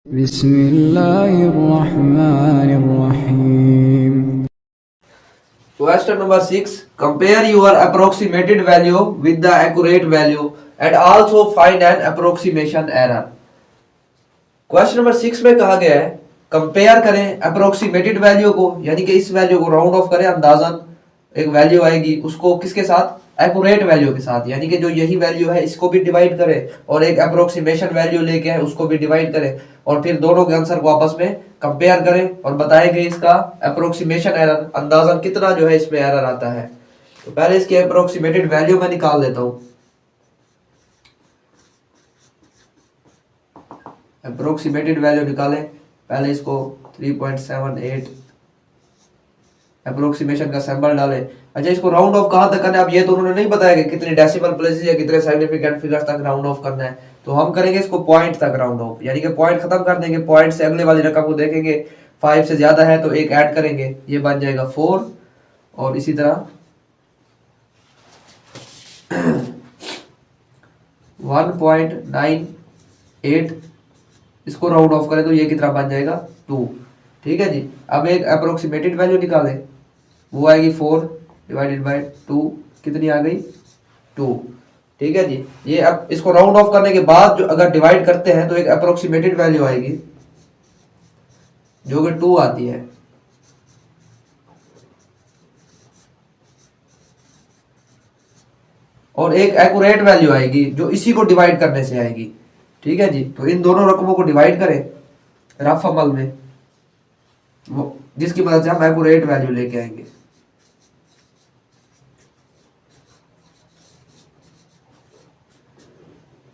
Bismillahirrahmanirrahim. Question number 6. Compare your approximated value with the accurate value and also find an approximation error. Question number 6 में कहा गया है compare करें approximated value को, यानी कि इस वैल्यू को राउंड ऑफ करें, अंदाजन एक वैल्यू आएगी उसको किसके साथ, एक्यूरेट वैल्यू के साथ, यानी कि जो यही वैल्यू है इसको भी डिवाइड करें और एक अप्रोक्सीमेशन वैल्यू लेके है उसको भी डिवाइड करें और फिर दोनों के आंसर को आपस में कंपेयर करें और बताएंगे इसका अप्रोक्सीमेशन एरर, अंदाजन कितना जो है इसमें एरर आता है। तो पहले इसकी अप्रोक्सीमेटेड वैल्यू मैं निकाल देता हूं। अप्रोक्सीमेटेड वैल्यू निकालें, पहले इसको 3.78 अप्रोक्सीमेशन का सिंबल डालें। अच्छा, इसको राउंड ऑफ कहां तक करना है, अब ये तो उन्होंने नहीं बताया कि कितने डेसिमल प्लेसेस या कितने सिग्निफिकेंट फिगर्स तक राउंड ऑफ करना है, तो हम करेंगे इसको पॉइंट तक राउंड ऑफ, यानी कि पॉइंट खत्म कर देंगे, पॉइंट से अगले वाली रकम को देखेंगे, 5 से ज्यादा है तो एक ऐड करेंगे, ये बन जाएगा 4 और इसी तरह 1.98 इसको राउंड ऑफ करें तो ये कितना बन जाएगा 2। ठीक है जी। अब एक अप्रोक्सीमेटेड वैल्यू निकालें, वो आएगी 4 डिवाइडेड बाय 2, कितनी आ गई 2। ठीक है जी। ये अब इसको राउंड ऑफ करने के बाद जो अगर डिवाइड करते हैं तो एक अप्रोक्सीमेटेड वैल्यू आएगी जो कि 2 आती है। और एक एक्यूरेट वैल्यू आएगी जो इसी को डिवाइड करने से आएगी। ठीक है जी। तो इन दोनों रकमों को डिवाइड करें रफ अमल में, वो जिसकी मदद से हम एक्यूरेट वैल्यू लेके आएंगे।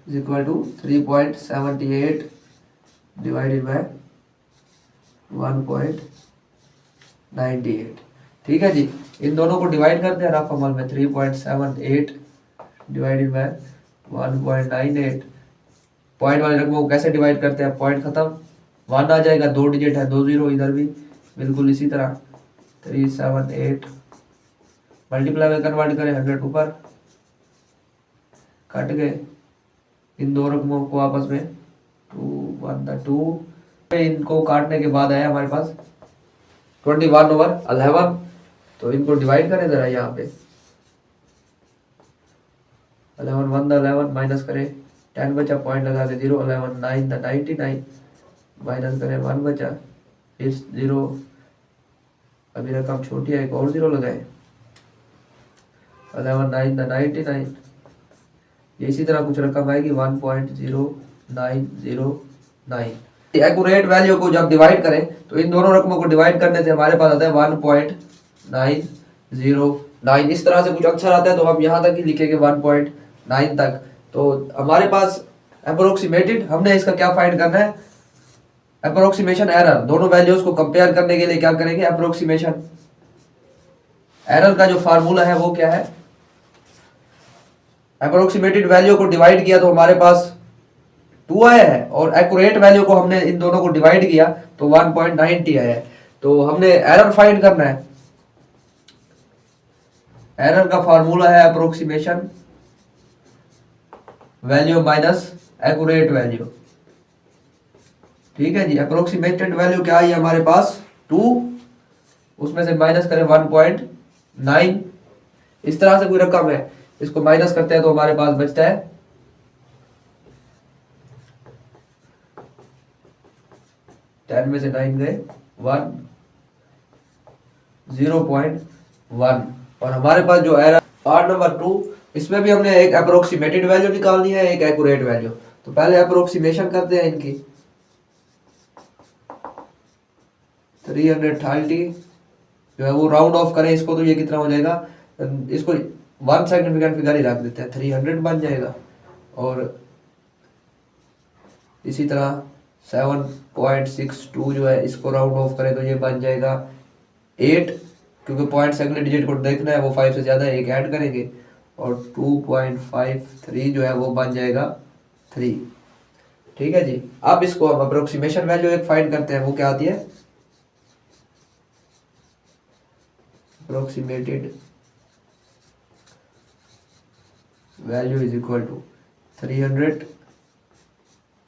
Is equal to 3.78 divided by 1.98। ठीक है जी। इन दोनों को डिवाइड करते हैं रफ अमल में, 3.78 डिवाइडेड बाय 1.98। पॉइंट वाले रकमों को कैसे डिवाइड करते हैं, पॉइंट खत्म, 1 आ जाएगा, 2 डिजिट है, 2 जीरो इधर भी, बिल्कुल इसी तरह 378 मल्टीप्लाई में कन्वर्ट करें, 100 ऊपर, कट गए इन दो रकमों को आपस में, 2 1 2, इनको काटने के बाद आया हमारे पास 21/11। तो इनको डिवाइड करें जरा, यहाँ पे 11 1 11 माइनस करें, 10 बचा, पॉइंट लगा के 0, 11 9 99 माइनस करें, 1 बचा, फिर 0, अभी रकम छोटी है, एक और 0 लगाए, 11 9 99। ये इसी तरह कुछ रकम आएगी 1.0909। एक्यूरेट वैल्यू को जब डिवाइड करें तो इन दोनों रकमों को डिवाइड करने से हमारे पास आता है 1.909। इस तरह से कुछ अक्षर आता है तो हम यहाँ तक ही लिखेंगे 1.9 तक। तो हमारे पास अप्रोक्सीमेटेड, हमने इसका क्या फाइंड करना है, अप्रोक्सीमेशन एरर। दोनों वैल्यूज को कंपेयर करने के लिए क्या करेंगे, अप्रोक्सीमेशन एरर का जो फार्मूला है वो क्या है, अप्रोक्सीमेटेड वैल्यू को डिवाइड किया तो हमारे पास 2 आया है और एक्यूरेट वैल्यू को हमने इन दोनों को डिवाइड किया तो 1.90 आया है। तो हमने एरर फाइंड करना है, एरर का फार्मूला है approximation value minus accurate value. ठीक है जी। अप्रोक्सीमेटेड वैल्यू क्या आई हमारे पास 2, उसमें से माइनस करें 1.9, इस तरह से कोई रकम है, इसको माइनस करते हैं तो हमारे पास बचता है 10 में से 9 गए 1 0.1। और हमारे पास जो एरर पार्ट नंबर 2, इसमें भी हमने एक अप्रोक्सीमेटेड वैल्यू निकालनी है, एक एक्यूरेट वैल्यू। तो पहले अप्रोक्सीमेशन करते हैं इनकी, 330 जो है वो राउंड ऑफ करें इसको तो ये कितना हो जाएगा, इसको 1 सिग्निफिकेंट फिगर ही रख देते हैं, 300 बन जाएगा। और इसी तरह 7.62 जो है इसको राउंड ऑफ करें तो ये बन जाएगा 8, क्योंकि पॉइंट से अगले डिजिट को देखना है, वो 5 से ज्यादा है, एक ऐड करेंगे, और 2.53 जो है वो बन जाएगा 3। ठीक है जी। अब इसको हम अप्रोक्सीमेशन वैल्यू एक फाइंड करते हैं, वो क्या आती है, approximated value is equal to 300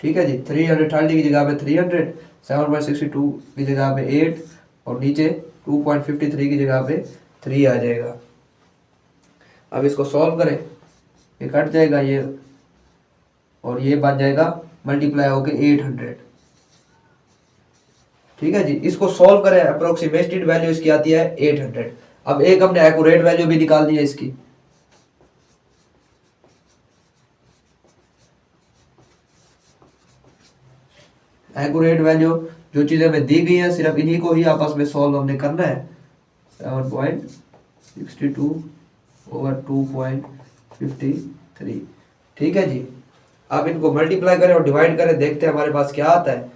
ठीक है जी। 330 की जगह पे 300, 7.62 की जगह पे 8 और नीचे 2.53 की जगह पे 3 आ जाएगा। अब इसको सॉल्व करें, ये कट जाएगा ये और ये बन जाएगा मल्टीप्लाई होके 800। ठीक है जी। इसको सॉल्व करें, अप्रोक्सीमेटेड वैल्यू इसकी आती है 800। अब एक हमने एक्यूरेट वैल्यू भी निकालनी है इसकी। एक्यूरेट वैल्यू जो चीजें हमें दी गई हैं सिर्फ इन्हीं को ही आपस में सॉल्व हमने करना है। 7.62 ओवर 2.53। ठीक है जी। अब इनको मल्टीप्लाई करें और डिवाइड करें, देखते हैं हमारे पास क्या आता है।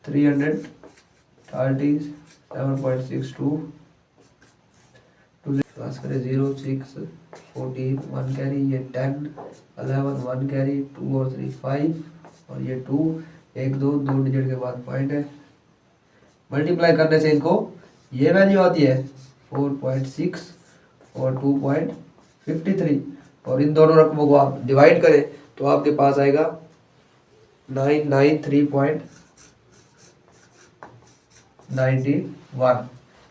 330 7.62 पास करें 0 6 14 1 कैरी, ये 10 11 1 कैरी, 2 और 3 5 और ये 2 1 2 डिजिट के बाद पॉइंट है। मल्टीप्लाई करने से इनको ये वैल्यू आती है 4.6 और 2.53 और इन दोनों रकमों को आप डिवाइड करें तो आपके पास आएगा 993.91।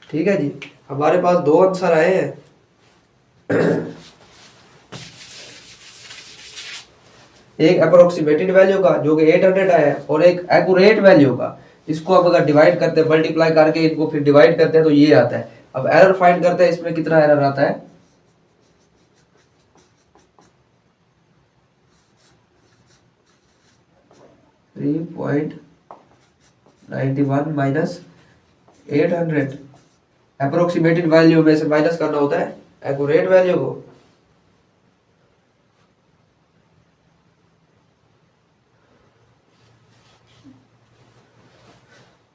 ठीक है जी। हमारे पास दो आंसर आए हैं। एक अप्रोक्सीमेटेड वैल्यू का जो कि 800 आया है और एक एक्यूरेट वैल्यू का। इसको अब अगर डिवाइड करते हैं, मल्टीप्लाई करके इनको फिर डिवाइड करते हैं तो ये आता है। अब एरर फाइंड करते हैं, इसमें कितना एरर आता है। -3.91 माइनस 800। अप्रोक्सीमेटेड वैल्यू में से माइनस करना होता है एक्यूरेट वैल्यू को।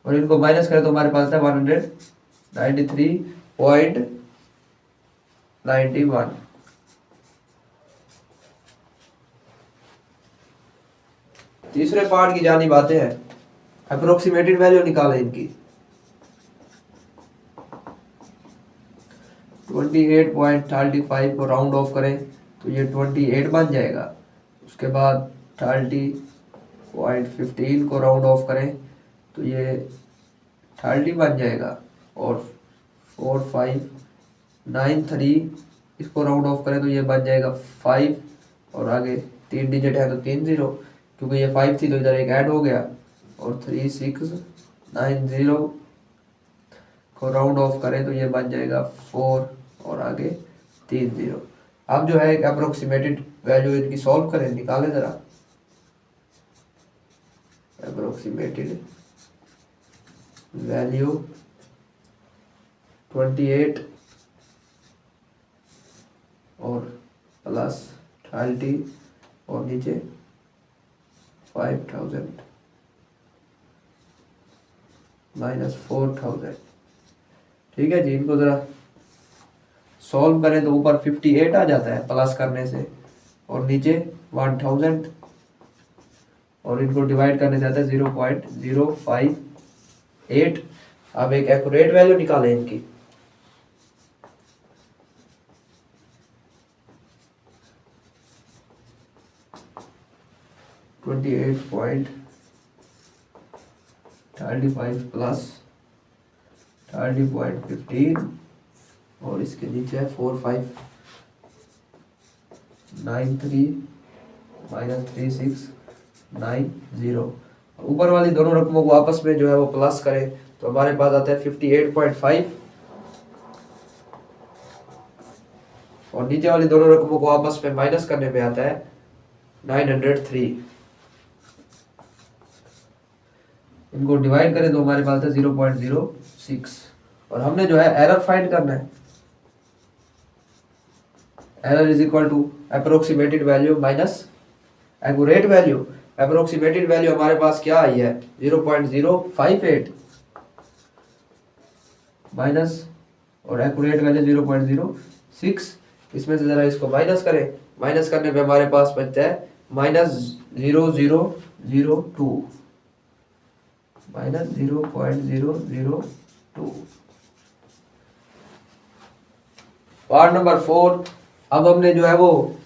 और इनको माइनस करें तो हमारे पास है 193.91। तीसरे पार्ट की जानी बातें हैं। अप्रोक्सीमेटेड वैल्यू निकालें इनकी। 28.35 को राउंड ऑफ करें तो ये 28 बन जाएगा। उसके बाद 30.15 को राउंड ऑफ करें तो ये 30 बन जाएगा। और 4593 इसको राउंड ऑफ करें तो ये बन जाएगा 5 और आगे 3 डिजिट है तो 3 0, क्योंकि ये 5 थी तो इधर एक ऐड हो गया। और 3690 को राउंड ऑफ करें तो ये बन जाएगा 4 और आगे 3 0। अब जो है एक अप्रोक्सीमेटेड वैल्यू इनकी सॉल्व करें, निकालें जरा। अप्रोक्सीमेटेड वैल्यू 28 और प्लस 30 और नीचे 5000 माइनस 4000। ठीक है जी। इनको जरा सॉल्व करें तो ऊपर 58 आ जाता है प्लस करने से और नीचे 1000 और इनको डिवाइड करने से आता है 0.058। अब एक एक्यूरेट वैल्यू निकालें इनकी। $28.35 प्लस 30.15 और इसके नीचे है 4593 माइनस 3690। ऊपर वाली दोनों रकमों को आपस में जो है वो प्लस करें तो हमारे पास आता है 58.5 और नीचे वाली दोनों रकमों को आपस में माइनस करने पे आता है 903। इनको डिवाइड करें तो हमारे पास है 0.06 और हमने जो है एरर फाइंड करना है। Error is equal to approximated value minus accurate value. Approximated value हमारे पास क्या आई है 0.058 माइनस और एक्यूरेट वैल्यू 0.06। इसमें से जरा इसको माइनस करें, माइनस करने पे हमारे पास बचता है -0002 माइनस 0.002। Part number 4। अब हमने जो है वो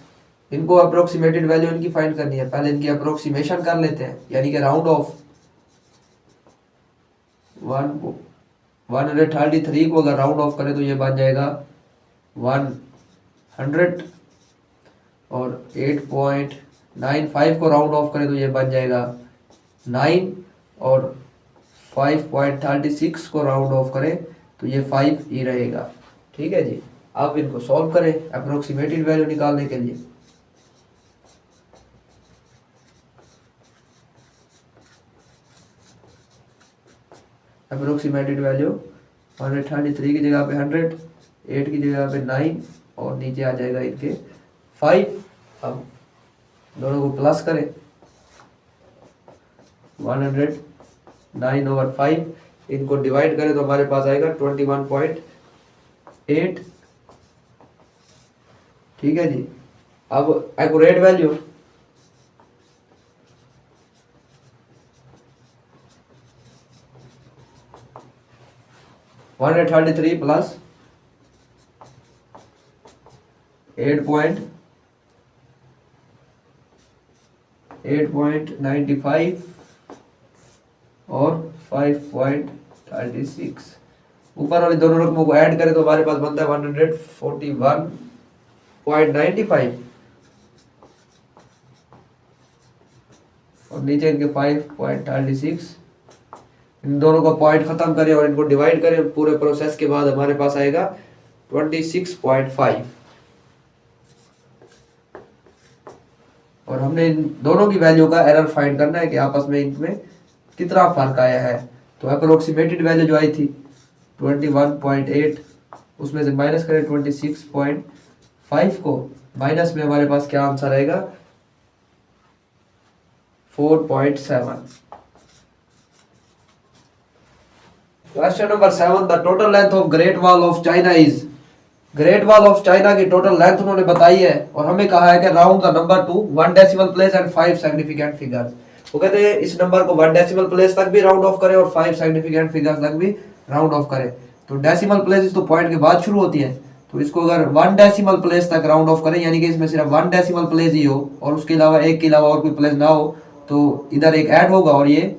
इनको अप्रोक्सीमेटेड वैल्यू इनकी फाइंड करनी है। पहले इनकी अप्रोक्सीमेशन कर लेते हैं, यानी कि राउंड ऑफ 133 को अगर राउंड ऑफ करें तो ये बन जाएगा 100, और 8.95 को राउंड ऑफ करें तो ये बन जाएगा 9, और 5.36 को राउंड ऑफ करें तो ये 5 ही रहेगा। ठीक है जी। अब इनको सॉल्व करें अप्रोक्सीमेटेड वैल्यू निकालने के लिए। अप्रोक्सीमेटेड वैल्यू 133 की जगह पे 100, 8 की जगह पे 9, और नीचे आ जाएगा इनके 5। अब दोनों को प्लस करें, 109/5, इनको डिवाइड करें तो हमारे पास आएगा 21.8। ठीक है जी। अब एक्यूरेट वैल्यू 133 प्लस 8.95 और 5.36, ऊपर वाली दोनों रकमों को ऐड करें तो हमारे पास बनता है 141.95, और नीचे इनके 5.36। इन दोनों का पॉइंट खत्म करें और इनको डिवाइड करें पूरे प्रोसेस के बाद हमारे पास आएगा 26.5। और हमने इन दोनों की वैल्यू का एरर फाइंड करना है कि आपस में इनमें कितना फर्क आया है। तो अप्रोक्सीमेटेड वैल्यू जो आई थी 21.8, उसमें से माइनस करें 26.5 को, माइनस में हमारे पास क्या आंसर आएगा 4.7। Question number 7, the total length of great wall of China is. Great wall of China की टोटल लेंथ उन्होंने बताई है, और हमें कहा है कि round the number two 1 decimal place and 5 significant figures. वो कहते हैं इस नंबर को 1 डेसिमल प्लेस तक भी राउंड ऑफ करें और 5 सिग्निफिकेंट फिगर्स तक भी राउंड ऑफ करें। तो डेसिमल प्लेस तो पॉइंट के बाद शुरू होती है, तो इसको अगर 1 डेसिमल प्लेस तक राउंड ऑफ करें, यानी कि इसमें सिर्फ 1 डेसिमल प्लेस ही हो और उसके अलावा एक के अलावा और कोई प्लेस ना हो, तो इधर एक ऐड होगा और ये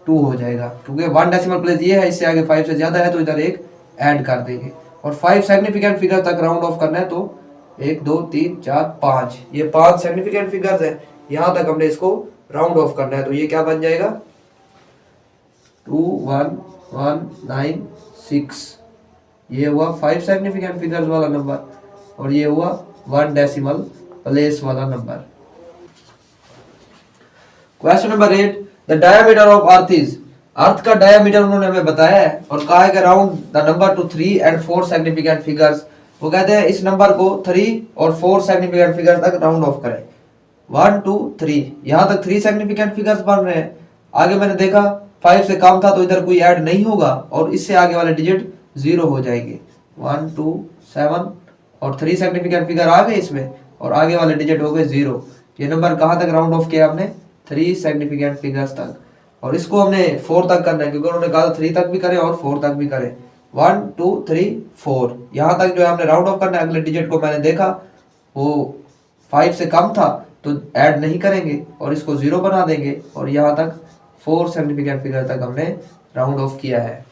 2 हो जाएगा, क्योंकि 1 डेसिमल प्लेस ये है, इससे आगे 5 से ज्यादा है तो इधर एक ऐड कर देंगे। और 5 सिग्निफिकेंट फिगर तक राउंड ऑफ करना है तो 1 2 3 4 5, ये 5 सिग्निफिकेंट फिगर्स है, यहां तक हमने इसको राउंड ऑफ करना है। तो ये क्या बन जाएगा 21196, ये हुआ 5 सिग्निफिकेंट फिगर्स वाला नंबर, और ये हुआ 1 डेसिमल प्लेस वाला number. Question number 8, the diameter of earth is. Earth का डायमीटर उन्होंने हमें बताया है और कहा है कि round the number two 3 and 4 significant figures. वो कहते हैं इस नंबर को 3 और 4 सिग्निफिकेंट फिगर्स तक राउंड ऑफ करें। 1 2 3, यहां तक 3 सिग्निफिकेंट फिगर्स बन रहे हैं। आगे मैंने देखा 5 से कम था तो इधर कोई ऐड नहीं होगा और इससे आगे वाले डिजिट 0 हो जाएंगे। 1 2 7 और 3 सिग्निफिकेंट फिगर आ गए इसमें, और आगे वाले डिजिट हो गए 0। ये नंबर कहां तक राउंड ऑफ किया हमने 3 सिग्निफिकेंट फिगर्स तक, और इसको हमने 4 तक करना है क्योंकि उन्होंने कहा था 3 तक भी करें और 4 तक भी करें। 1 2 3 4, यहां तक जो है हमने राउंड ऑफ करना है। अगले डिजिट को मैंने देखा वो 5 से कम था तो ऐड नहीं करेंगे और इसको 0 बना देंगे, और यहां तक 4 सिग्निफिकेंट फिगर तक हमने राउंड ऑफ किया है।